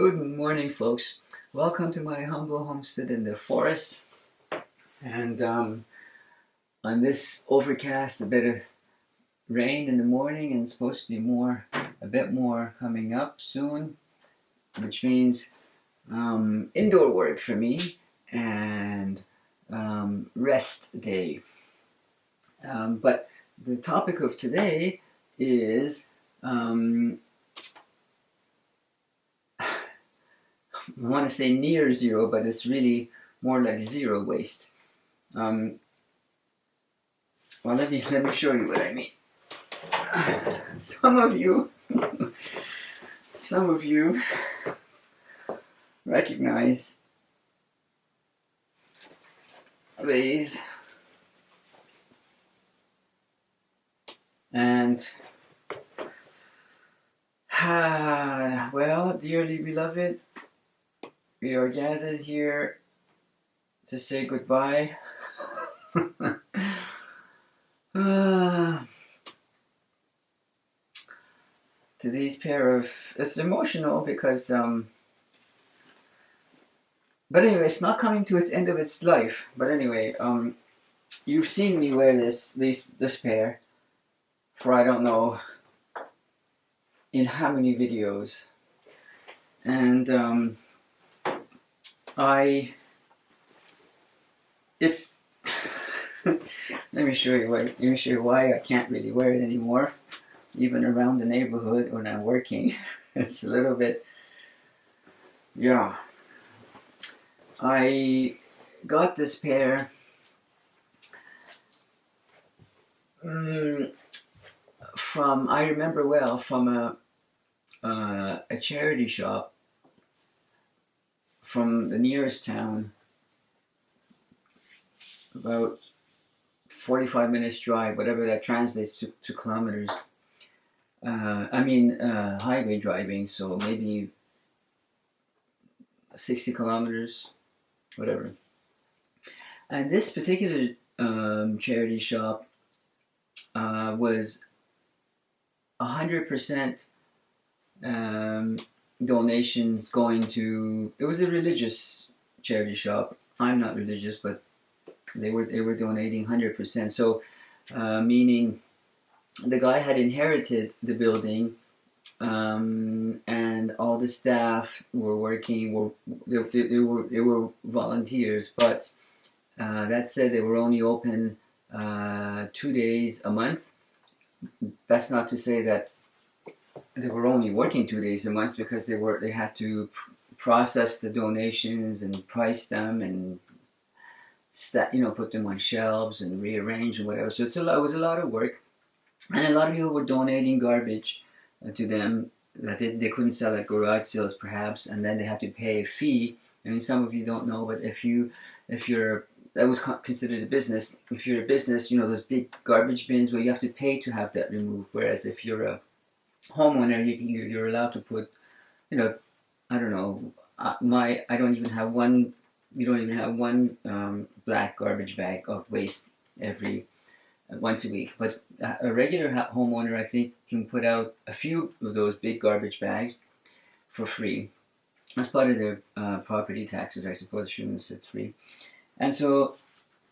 Good morning, folks. Welcome to my humble homestead in the forest. And on this overcast, a bit of rain in the morning, and it's supposed to be a bit more coming up soon, which means indoor work for me and rest day. But the topic of today is I want to say near zero, but it's really more like zero waste. Well, let me show you what I mean. Some of you recognize these, and well, dearly beloved, we are gathered here to say goodbye. To these pair of... It's emotional because... But anyway, it's not coming to its end of its life. But anyway, you've seen me wear this pair for I don't know in how many videos. And it's let me show you why I can't really wear it anymore, even around the neighborhood when I'm working. It's a little bit, yeah. I got this pair from, I remember well, from a charity shop from the nearest town, about 45 minutes drive, whatever that translates to kilometers. Highway driving, so maybe 60 kilometers, whatever. And this particular charity shop was 100% donations going to... It was a religious charity shop. I'm not religious, but they were donating 100%. So, meaning the guy had inherited the building, and all the staff were working. They were volunteers, but that said, they were only open 2 days a month. That's not to say that they were only working 2 days a month, because they had to process the donations and price them and put them on shelves and rearrange and whatever. So it was a lot of work, and a lot of people were donating garbage to them that they couldn't sell at garage sales, perhaps, and then they had to pay a fee. I mean, some of you don't know, but if you're that was considered a business. If you're a business, those big garbage bins where you have to pay to have that removed. Whereas if you're a homeowner, you're allowed to put, I don't know, I don't even have one. You don't even have one black garbage bag of waste once a week. But a regular homeowner, I think, can put out a few of those big garbage bags for free. That's part of their property taxes, I suppose. I shouldn't have said free. And so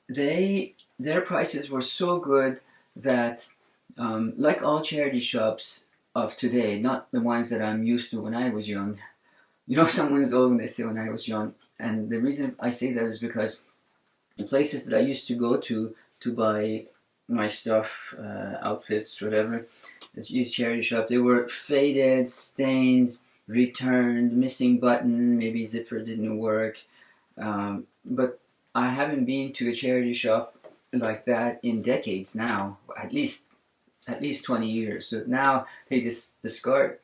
their prices were so good that, like all charity shops of today, not the ones that I'm used to when I was young. Someone's old when they say when I was young. And the reason I say that is because the places that I used to go to buy my stuff, outfits, whatever, these charity shops, they were faded, stained, returned, missing button, maybe zipper didn't work. But I haven't been to a charity shop like that in decades now, at least 20 years. So now they just discard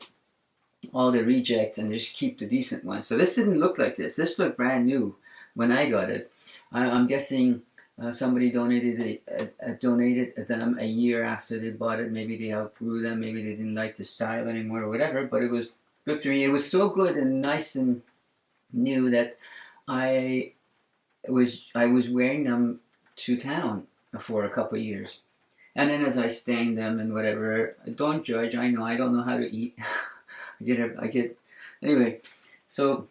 all the rejects and just keep the decent ones. So this didn't look like this. This looked brand new when I got it. I'm guessing somebody donated them a year after they bought it. Maybe they outgrew them. Maybe they didn't like the style anymore or whatever. But it was good to me. It was so good and nice and new that I was wearing them to town for a couple of years. And then as I stained them and whatever, don't judge. I know I don't know how to eat. I get anyway. So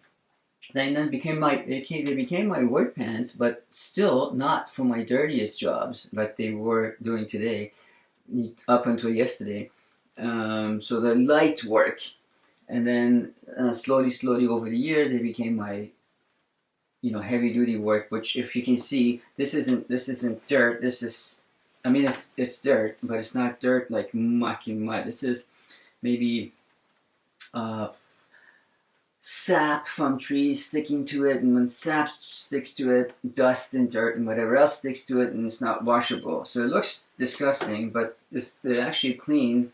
then they became my work pants, but still not for my dirtiest jobs like they were doing today, up until yesterday. So the light work, and then slowly over the years, they became my heavy duty work. Which, if you can see, this isn't dirt. This is, I mean, it's dirt, but it's not dirt like mucky mud. This is maybe uh, sap from trees sticking to it, and when sap sticks to it, dust and dirt and whatever else sticks to it, and it's not washable. So it looks disgusting, but they're actually clean.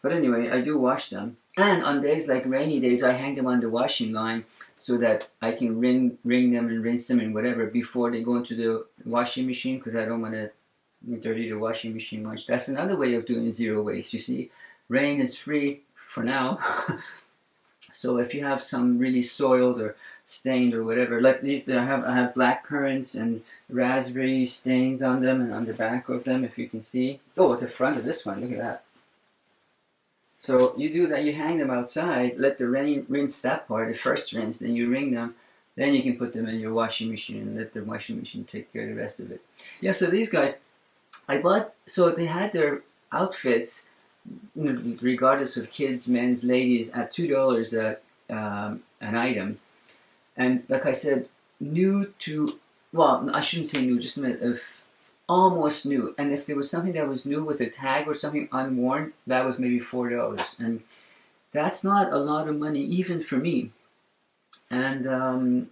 But anyway, I do wash them. And on days like rainy days, I hang them on the washing line so that I can wring them and rinse them and whatever before they go into the washing machine, because I don't want to dirty the washing machine much. That's another way of doing zero waste. You see, rain is free for now. So if you have some really soiled or stained or whatever, like these, I have black currants and raspberry stains on them and on the back of them, if you can see. Oh, at the front of this one, look at that. So you do that, you hang them outside, let the rain rinse that part, the first rinse, then you wring them, then you can put them in your washing machine and let the washing machine take care of the rest of it. Yeah, so these guys, so they had their outfits, regardless of kids, men's, ladies, at $2 an item. And like I said, new to, well, I shouldn't say new, just a minute, almost new. And if there was something that was new with a tag or something unworn, that was maybe $4. And that's not a lot of money, even for me. And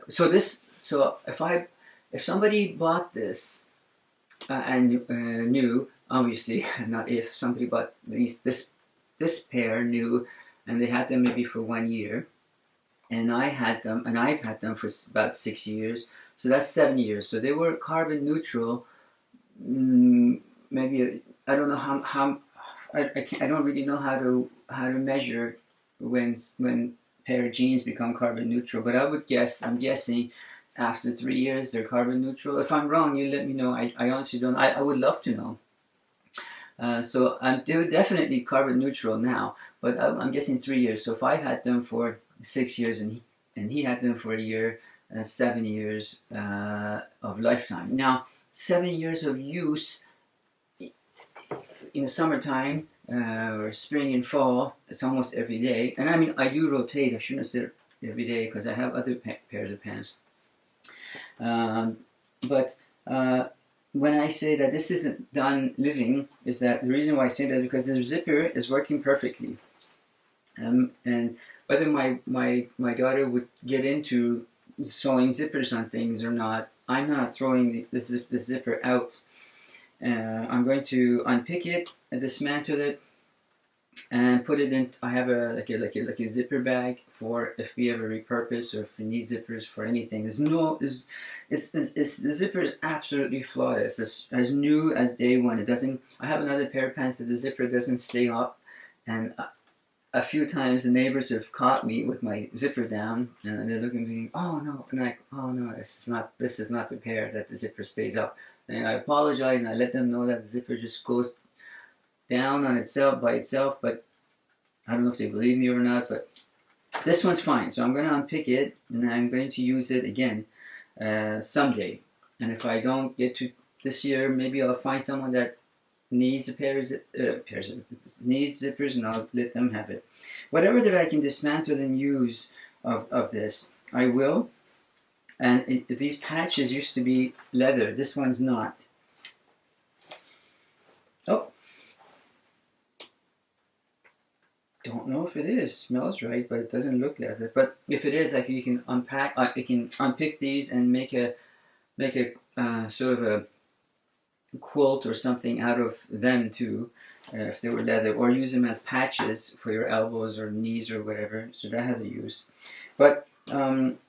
so if somebody bought this and knew, obviously, not if, somebody bought this pair new, and they had them maybe for 1 year, and I've had them for about 6 years, so that's 7 years. So they were carbon neutral. Maybe I don't know how I don't really know how to measure when pair of jeans become carbon neutral, but I'm guessing after 3 years they're carbon neutral. If I'm wrong, you let me know. I honestly don't. I would love to know. So they're definitely carbon neutral now, but I'm guessing 3 years. So if I had them for 6 years and he had them for a year, 7 years of lifetime. Now, 7 years of use in the summertime or spring and fall, it's almost every day. And I mean, I do rotate. I shouldn't have said every day because I have other pairs of pants. But when I say that this isn't done living, is that the reason why I say that because the zipper is working perfectly. And whether my daughter would get into sewing zippers on things or not, I'm not throwing the zipper out. I'm going to unpick it and dismantle it and put it in. I have a zipper bag for if we ever repurpose or if we need zippers for anything. The zipper is absolutely flawless. It's as new as day one. It doesn't. I have another pair of pants that the zipper doesn't stay up, and a few times the neighbors have caught me with my zipper down, and they're looking at me, oh no, and I'm like, oh no, this is not the pair that the zipper stays up. And I apologize, and I let them know that the zipper just goes down on itself by itself. But I don't know if they believe me or not. But this one's fine, so I'm going to unpick it, and I'm going to use it again someday. And if I don't get to this year, maybe I'll find someone that needs needs zippers, and I'll let them have it. Whatever that I can dismantle and use of this, I will. And these patches used to be leather. This one's not. Oh, don't know if it is. Smells right, but it doesn't look leather. But if it is, you can unpack. You can unpick these and make a sort of a quilt or something out of them too, if they were leather, or use them as patches for your elbows or knees or whatever. So that has a use. But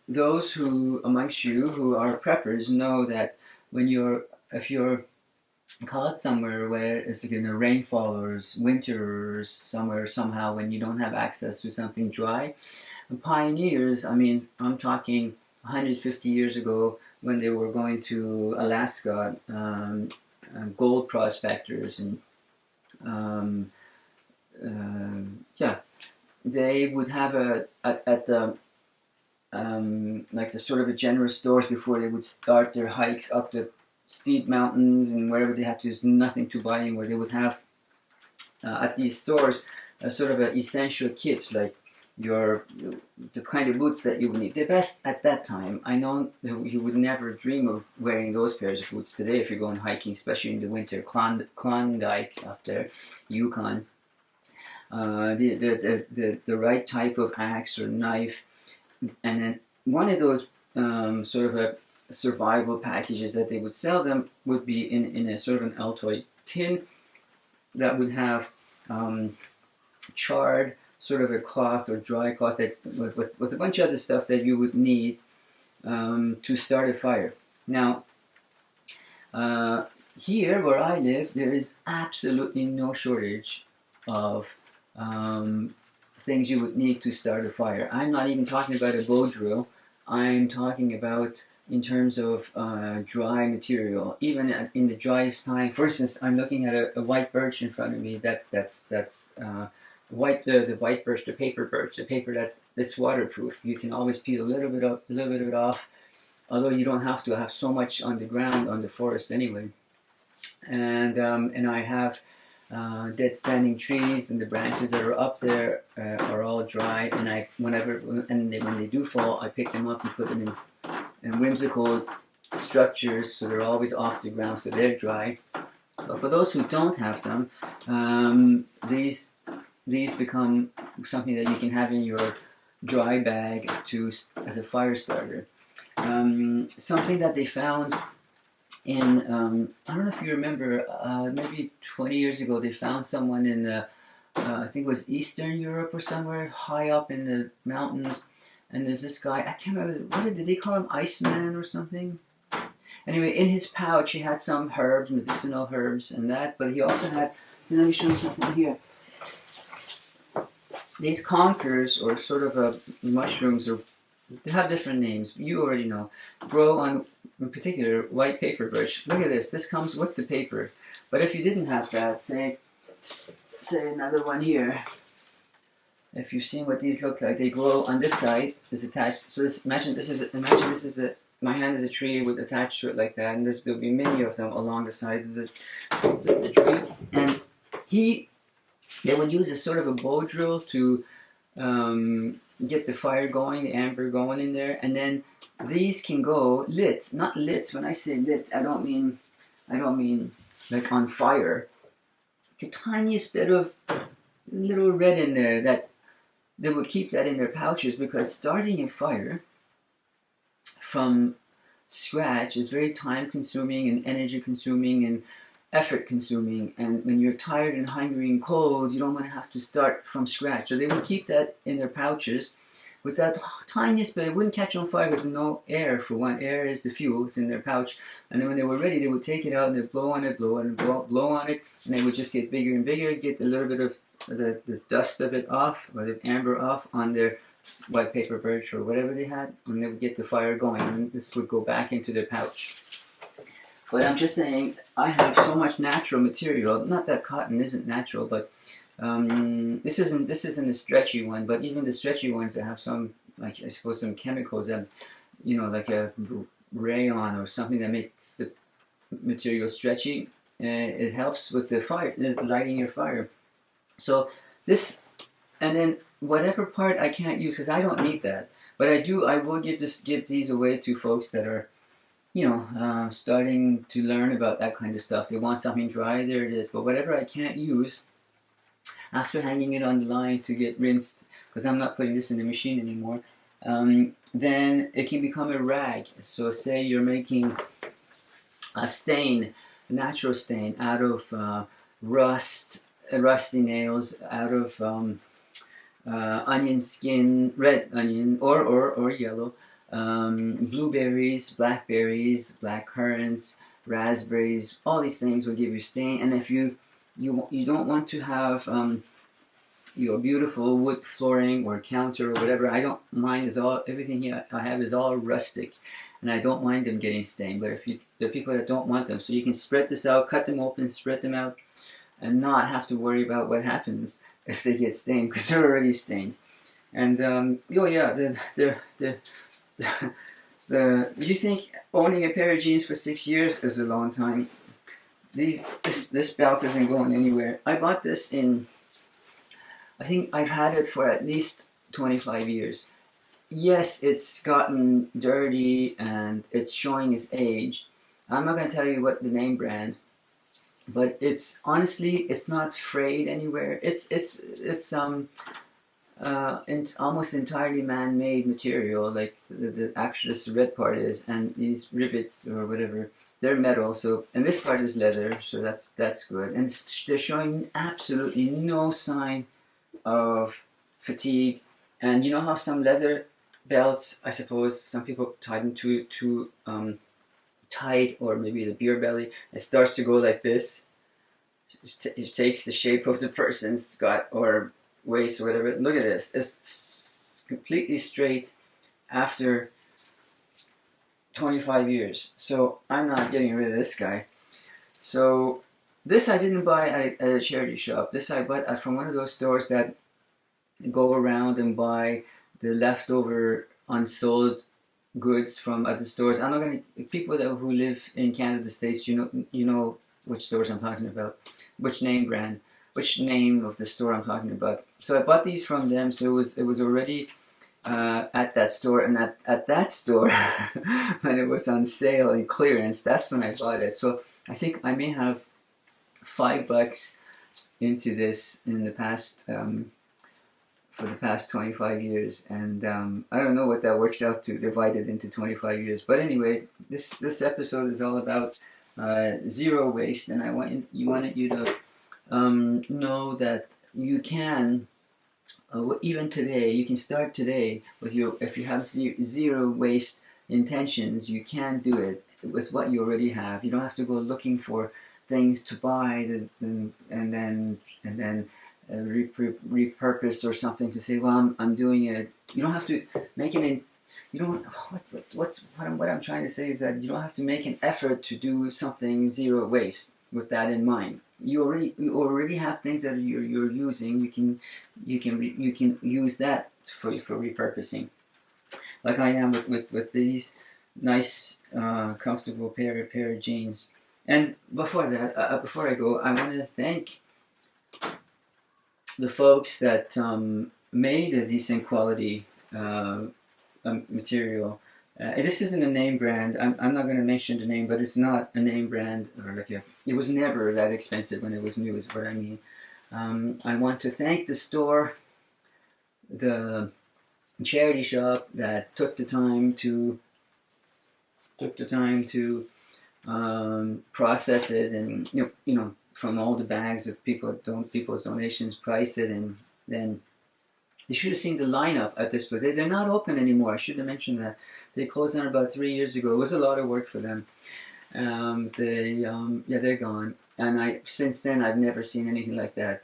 those amongst you who are preppers know that if you're caught somewhere where it's like in a rainfall or winter or somewhere somehow when you don't have access to something dry, pioneers, I mean, I'm talking 150 years ago when they were going to Alaska, gold prospectors, and they would have at the like the sort of a general stores before they would start their hikes up the steep mountains and wherever they had to, there's nothing to buy anywhere. They would have at these stores a sort of a essential kits like the kind of boots that you would need. The best at that time. I know that you would never dream of wearing those pairs of boots today if you're going hiking, especially in the winter. Klondike up there, Yukon. The right type of axe or knife, and then one of those sort of a survival packages that they would sell them would be in a sort of an Altoid tin that would have charred sort of a cloth or dry cloth that with a bunch of other stuff that you would need to start a fire. Now, here where I live, there is absolutely no shortage of things you would need to start a fire. I'm not even talking about a bow drill. I'm talking about in terms of dry material. Even in the driest time, for instance, I'm looking at a white birch in front of me. That's the white birch, the paper that's waterproof. You can always peel a little bit of it off, although you don't have to have so much on the ground on the forest anyway. And I have dead standing trees, and the branches that are up there are all dry. And when they do fall, I pick them up and put them in whimsical structures, so they're always off the ground, so they're dry. But for those who don't have them, these become something that you can have in your dry bag as a fire starter. Something that they found in, I don't know if you remember, maybe 20 years ago, they found someone in I think it was Eastern Europe or somewhere, high up in the mountains, and there's this guy, I can't remember, did they call him Iceman or something? Anyway, in his pouch he had some herbs, medicinal herbs and that, but he also had, let me show you something here. These conkers, or sort of mushrooms, they have different names, you already know, grow on, in particular, white paper birch. Look at this, this comes with the paper. But if you didn't have that, say another one here, if you've seen what these look like, they grow on this side, is attached, so imagine this is my hand is a tree with attached to it like that, and there'll be many of them along the side of the tree. And they would use a sort of a bow drill to get the fire going, the amber going in there, and then these can go lit, not lit. When I say lit, I don't mean like on fire. The tiniest bit of little red in there that they would keep that in their pouches, because starting a fire from scratch is very time consuming and energy consuming and effort consuming, and when you're tired and hungry and cold, you don't want to have to start from scratch. So they would keep that in their pouches with that tiniest bit. It wouldn't catch on fire because there's no air. For one, air is the fuel. It's in their pouch, and then when they were ready, they would take it out and they'd blow on it, blow on it, and it would just get bigger and bigger, get a little bit of the dust of it off, or the amber off on their white paper birch or whatever they had, and they would get the fire going, and this would go back into their pouch. But I'm just saying, I have so much natural material. Not that cotton isn't natural, but this isn't a stretchy one. But even the stretchy ones that have some, like I suppose, some chemicals that, like a rayon or something that makes the material stretchy, it helps with the fire, lighting your fire. So this, and then whatever part I can't use, because I don't need that, but I will give these away to folks that are, starting to learn about that kind of stuff. They want something dry, there it is. But whatever I can't use, after hanging it on the line to get rinsed, because I'm not putting this in the machine anymore, then it can become a rag. So say you're making a stain, a natural stain, out of rusty nails, out of onion skin, red onion or yellow, blueberries, blackberries, black currants, raspberries. All these things will give you stain. And if you don't want to have your beautiful wood flooring or counter or whatever, I don't mind. Everything here I have is all rustic, and I don't mind them getting stained. But if there are people that don't want them, so you can spread this out, cut them open, spread them out, and not have to worry about what happens if they get stained, because they're already stained. And the You think owning a pair of jeans for 6 years is a long time? This belt isn't going anywhere. I bought this in, I think I've had it for at least 25 years. Yes, it's gotten dirty and it's showing its age. I'm not going to tell you what the name brand, but it's honestly, it's not frayed anywhere. It's almost entirely man-made material. Like the actual this red part is, and these rivets or whatever, they're metal. So, and this part is leather. So that's good. And they're showing absolutely no sign of fatigue. And you know how some leather belts, I suppose some people tie them too tight, or maybe the beer belly, it starts to go like this. It takes the shape of the person's gut or waist or whatever. Look at this. It's completely straight after 25 years. So I'm not getting rid of this guy. So this I didn't buy at a charity shop. This I bought from one of those stores that go around and buy the leftover unsold goods from other stores. I'm not going to, people who live in Canada, the States, you know which stores I'm talking about, which name of the store I'm talking about. So I bought these from them. So it was already at that store, and at that store when it was on sale and clearance, that's when I bought it. So I think I may have $5 into this in the past. For the past 25 years, and I don't know what that works out to divided into 25 years. But anyway, this episode is all about zero waste, and I wanted you to know that you can even today. You can start today with if you have zero waste intentions. You can do it with what you already have. You don't have to go looking for things to buy and then repurpose or something to say, well, I'm doing it. You don't have to make it. You don't. What I'm trying to say is that you don't have to make an effort to do something zero waste with that in mind. You already have things that you're using. You can use that for repurposing. Like I am with these nice, comfortable pair of jeans. And before that, before I go, I want to thank the folks that made a decent quality material. This isn't a name brand. I'm not going to mention the name, but it's not a name brand, or it was never that expensive when it was new, is what I mean. I want to thank the store, the charity shop that took the time to process it, and you know from all the bags of people's donations, price it, and then you should have seen the lineup at this point. They're not open anymore. I should have mentioned that. They closed down about 3 years ago. It was a lot of work for them. They're gone. And since then I've never seen anything like that.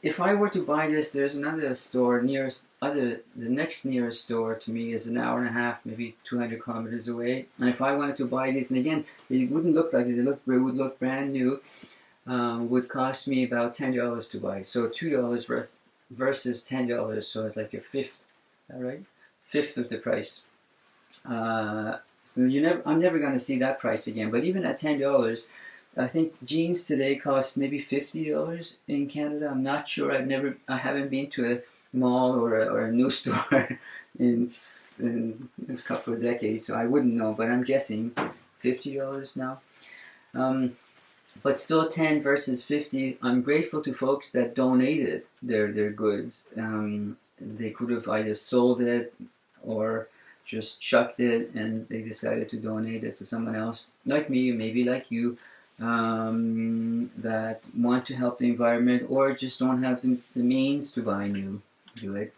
If I were to buy this, there's another store the next nearest store to me is an hour and a half, maybe 200 kilometers away. And if I wanted to buy these, and again, they wouldn't look like this. It would look brand new. Would cost me about $10 to buy. So $2 worth versus $10. So it's like a fifth. All right, fifth of the price. So I'm never going to see that price again. But even at $10, I think jeans today cost maybe $50 in Canada. I'm not sure. I haven't been to a mall or a new store in a couple of decades, so I wouldn't know. But I'm guessing $50 now. But still 10 versus 50. I'm grateful to folks that donated their goods. They could have either sold it or just chucked it, and they decided to donate it to someone else, like me, maybe like you, that want to help the environment or just don't have the means to buy new. Do it.